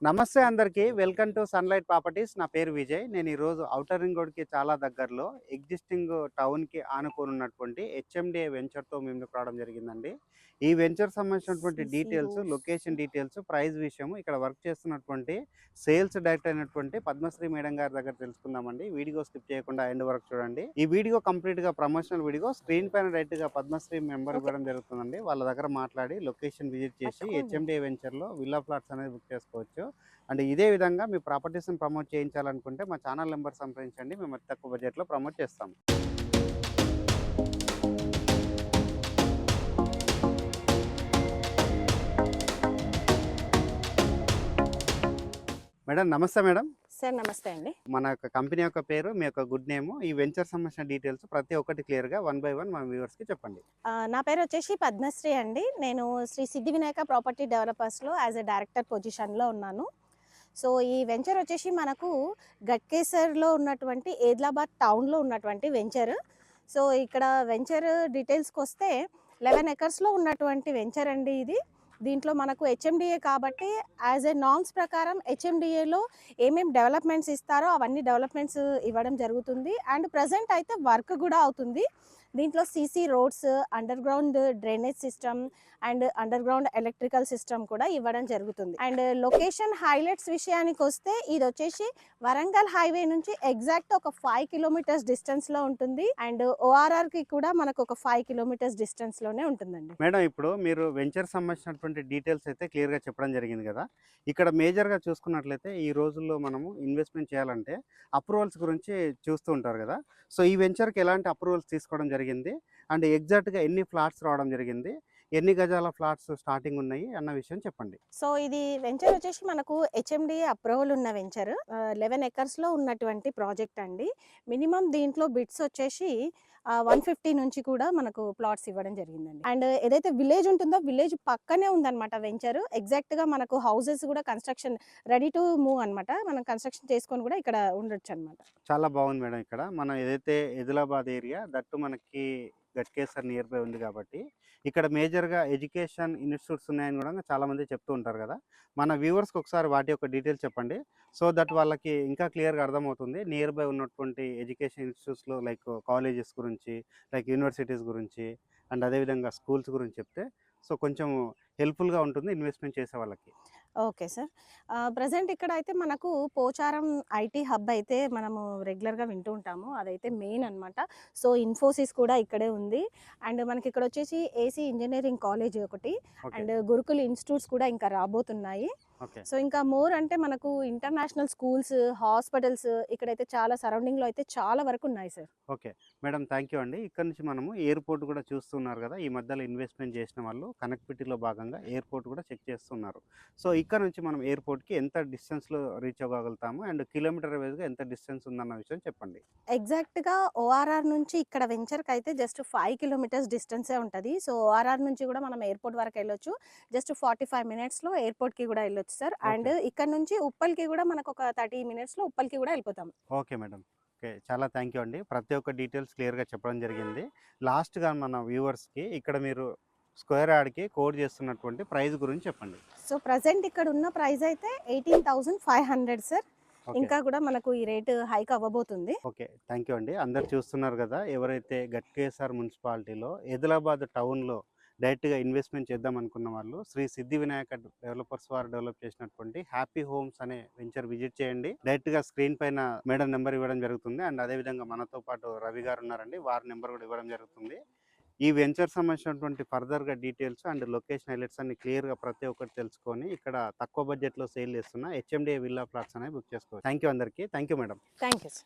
నమస్తే అందరికీ. Welcome to sunlight properties. నా పేరు విజయ్. నేను ఈరోజు ఔటర్ రింగ్ రోడ్‌కి చాలా దగ్గరలో ఎగ్జిస్టింగ్ టౌన్‌కి ఆనుకొని ఉన్నటువంటి హెచ్ఎండిఏ వెంచర్‌తో మేము ముందుకు రావడం జరిగిందండి. ఈ వెంచర్ సంబంధించినటువంటి డీటెయిల్స్, లొకేషన్ డీటెయిల్స్, ప్రైస్ విషయము ఇక్కడ వర్క్ చేస్తున్నటువంటి సేల్స్ డైరెక్టర్ అయినటువంటి పద్మశ్రీ మేడం గారి దగ్గర తెలుసుకుందామండి. వీడియో స్కిప్ చేయకుండా ఎండ్ వరకు చూడండి. ఈ వీడియో కంప్లీట్‌గా ప్రమోషనల్ వీడియో. స్క్రీన్ పైన డైరెక్ట్‌గా పద్మశ్రీ మెంబర్ ఇవ్వడం జరుగుతుందండి. వాళ్ళ దగ్గర మాట్లాడి లొకేషన్ విజిట్ చేసి హెచ్ఎండిఏ వెంచర్‌లో విల్లా ఫ్లాట్స్ అనేది బుక్ చేసుకోవచ్చు. అండ్ ఇదే విధంగా మీ ప్రాపర్టీస్ని ప్రమోట్ చేయించాలనుకుంటే మా ఛానల్ నెంబర్ సంప్రదించండి. మేము అతి తక్కువ బడ్జెట్లో ప్రమోట్ చేస్తాం. మేడం నమస్తే మేడం. సార్ నమస్తే అండి. మన యొక్క కంపెనీ యొక్క పేరు, మీ యొక్క గుడ్ నేమ్, ఈ వెంచర్ సంబంధించిన డీటెయిల్స్ ప్రతి ఒక్కటి క్లియర్గా 1 బై 1 మన వ్యూవర్స్కి చెప్పండి. నా పేరు వచ్చేసి పద్మశ్రీ అండి. నేను శ్రీ సిద్ధి వినాయక ప్రాపర్టీ డెవలపర్స్లో యాజ్ ఎ డైరెక్టర్ పొజిషన్లో ఉన్నాను. సో ఈ వెంచర్ వచ్చేసి మనకు గట్కేసర్లో ఉన్నటువంటి ఏద్లాబాద్ టౌన్లో ఉన్నటువంటి వెంచర్. సో ఇక్కడ వెంచర్ డీటెయిల్స్కి వస్తే 11 ఎకర్స్లో ఉన్నటువంటి వెంచర్ అండి ఇది. దీంట్లో మనకు హెచ్ఎండిఏ కాబట్టి యాజ్ ఎ నార్మ్స్ ప్రకారం హెచ్ఎండిఏలో ఏమేమి డెవలప్మెంట్స్ ఇస్తారో అవన్నీ డెవలప్మెంట్స్ ఇవ్వడం జరుగుతుంది. అండ్ ప్రజెంట్ అయితే వర్క్ కూడా అవుతుంది. దీంట్లో CC roads, under ground drainage system and under ground electrical system కూడా ఇవ్వడం జరుగుతుంది. అండ్ లొకేషన్ హైలైట్స్ విషయానికి వస్తే ఇది వచ్చేసి వరంగల్ హైవే నుంచి ఎగ్జాక్ట్ ఒక 5 కిలోమీటర్స్ డిస్టెన్స్ లో ఉంటుంది. అండ్ ఓఆర్ఆర్ కి కూడా మనకు ఒక 5 కిలోమీటర్స్ డిస్టెన్స్ లోనే ఉంటుందండి. మేడం ఇప్పుడు మీరు వెంచర్ సంబంధించినటువంటి డీటెయిల్స్ అయితే క్లియర్గా చెప్పడం జరిగింది కదా. ఇక్కడ మేజర్గా చూసుకున్నట్లయితే ఈ రోజుల్లో మనము ఇన్వెస్ట్మెంట్ చేయాలంటే అప్రూవల్స్ గురించి చూస్తూ ఉంటారు కదా. సో ఈ వెంచర్కి ఎలాంటి అప్రూవల్స్ తీసుకోవడం జరిగింది, అండ్ ఎగ్జాక్ట్గా ఎన్ని ఫ్లాట్స్ రావడం జరిగింది, ఎన్ని గజాల ఫ్లాట్స్ స్టార్టింగ్ ఉన్నాయి అన్న విషయం చెప్పండి. సో ఇది వెంచర్ వచ్చేసి మనకు హెచ్ఎండిఏ అప్రూవల్ ఉన్న వెంచర్. 11 ఎకర్స్లో ఉన్నటువంటి ప్రాజెక్ట్ అండి. మినిమం దీంట్లో బిట్స్ వచ్చేసి 150 నుంచి కూడా మనకు ప్లాట్స్ ఇవ్వడం జరిగిందండి. అండ్ ఏదైతే విలేజ్ ఉంటుందో విలేజ్ పక్కనే ఉందన్నమాట వెంచర్. ఎగ్జాక్ట్గా మనకు హౌసెస్ కూడా కన్స్ట్రక్షన్ రెడీ టు మూవ్ అనమాట. మనం కన్స్ట్రక్షన్ చేసుకొని కూడా ఇక్కడ ఉండొచ్చు అనమాట. చాలా బాగుంది మేడం. ఇక్కడ మనం ఏదైతే ఆదిలాబాద్ ఏరియా దట్టు మనకి గట్కేసర్ నియర్ బై ఉంది కాబట్టి ఇక్కడ మేజర్గా ఎడ్యుకేషన్ ఇన్స్టిట్యూట్స్ ఉన్నాయని కూడా చాలామంది చెప్తూ ఉంటారు కదా. మన వ్యూవర్స్కి ఒకసారి వాటి యొక్క డీటెయిల్స్ చెప్పండి. సో దట్ వాళ్ళకి ఇంకా క్లియర్గా అర్థమవుతుంది. నియర్ బై ఉన్నటువంటి ఎడ్యుకేషన్ ఇన్స్టిట్యూట్స్లో లైక్ కాలేజెస్ గురించి, లైక్ యూనివర్సిటీస్ గురించి, అండ్ అదేవిధంగా స్కూల్స్ గురించి చెప్తే సో కొంచెం హెల్ప్ఫుల్గా ఉంటుంది ఇన్వెస్ట్మెంట్ చేసే వాళ్ళకి. Okay sir. ప్రజెంట్ ఇక్కడ అయితే మనకు పోచారం ఐటీ హబ్ అయితే మనము రెగ్యులర్గా వింటూ ఉంటాము. అదైతే మెయిన్ అనమాట. సో ఇన్ఫోసిస్ కూడా ఇక్కడే ఉంది. అండ్ మనకి ఇక్కడ వచ్చేసి ఏసీ ఇంజనీరింగ్ కాలేజ్ ఒకటి, అండ్ గురుకుల్ ఇన్స్టిట్యూట్స్ కూడా ఇంకా రాబోతున్నాయి. సో ఇంకా మోర్ అంటే మనకు ఇంటర్నేషనల్ స్కూల్స్, హాస్పిటల్స్ ఇక్కడైతే చాలా సరౌండింగ్లో అయితే చాలా వరకు ఉన్నాయి sir. Okay madam, thank you అండి. ఇక్కడ నుంచి మనము ఎయిర్పోర్ట్ కూడా చూస్తున్నారు కదా. ఈ మధ్యలో ఇన్వెస్ట్మెంట్ చేసిన వాళ్ళు కనెక్టివిటీలో భాగంగా ఎయిర్పోర్ట్ కూడా చెక్ చేస్తున్నారు. సో ఇక్కడ నుంచి మనం ఎయిర్పోర్ట్కి ఎంత డిస్టెన్స్లో రీచ్ అవ్వగలుగుతాము, అండ్ కిలోమీటర్ వైజ్గా ఎంత డిస్టెన్స్ ఉందన్న విషయం చెప్పండి. ఎగ్జాక్ట్గా ఓఆర్ఆర్ నుంచి ఇక్కడ వెంచర్కి అయితే జస్ట్ 5 కిలోమీటర్స్ డిస్టెన్సే ఉంటుంది. సో ఓఆర్ఆర్ నుంచి కూడా మనం ఎయిర్పోర్ట్ వరకు వెళ్ళొచ్చు. జస్ట్ 45 మినిట్స్లో ఎయిర్పోర్ట్కి కూడా వెళ్ళొచ్చు సార్. అండ్ ఇక్కడ నుంచి ఉప్పల్కి కూడా మనకు ఒక 30 మినిట్స్లో ఉప్పల్కి కూడా వెళ్ళిపోతాం. Okay madam. ఓకే, చాలా థ్యాంక్ యూ అండి. ప్రతి ఒక్క డీటెయిల్స్ క్లియర్గా చెప్పడం జరిగింది. లాస్ట్గా మన వ్యూవర్స్కి ఇక్కడ మీరు స్క్వేర్ యార్డ్కి కోడ్ చేస్తున్నటువంటి ప్రైస్ గురించి చెప్పండి. సో ప్రజెంట్ ఇక్కడ ఉన్న ప్రైస్ అయితే 18,500 సార్. ఇంకా కూడా మనకు ఈ రేట్ హైక్ అవ్వబోతుంది. ఓకే, థ్యాంక్ యూ అండి. అందరు చూస్తున్నారు కదా, ఎవరైతే గట్కేసర్ మున్సిపాలిటీలో ఆదిలాబాద్ టౌన్లో డైరెక్ట్గా ఇన్వెస్ట్మెంట్ చేద్దాం అనుకున్న వాళ్ళు శ్రీ సిద్ధి వినాయక డెవలపర్స్ వారు డెవలప్ చేసినటువంటి హ్యాపీ హోమ్స్ అనే వెంచర్ విజిట్ చేయండి. డైరెక్ట్గా స్క్రీన్ పైన మేడం నెంబర్ ఇవ్వడం జరుగుతుంది. అండ్ అదేవిధంగా మనతో పాటు రవి గారు ఉన్నారండి, వారి నెంబర్ కూడా ఇవ్వడం జరుగుతుంది. ఈ వెంచర్ సంబంధించినటువంటి ఫర్దర్గా డీటెయిల్స్ అండ్ లొకేషన్ హైలైట్స్ అన్ని క్లియర్గా ప్రతి ఒక్కటి తెలుసుకొని ఇక్కడ తక్కువ బడ్జెట్లో సేల్ చేస్తున్న హెచ్ఎండిఏ విల్లా ఫ్లాట్స్ అనేవి బుక్ చేసుకోవచ్చు. థ్యాంక్ యూ అందరికీ. Thank you madam. Thank you sir.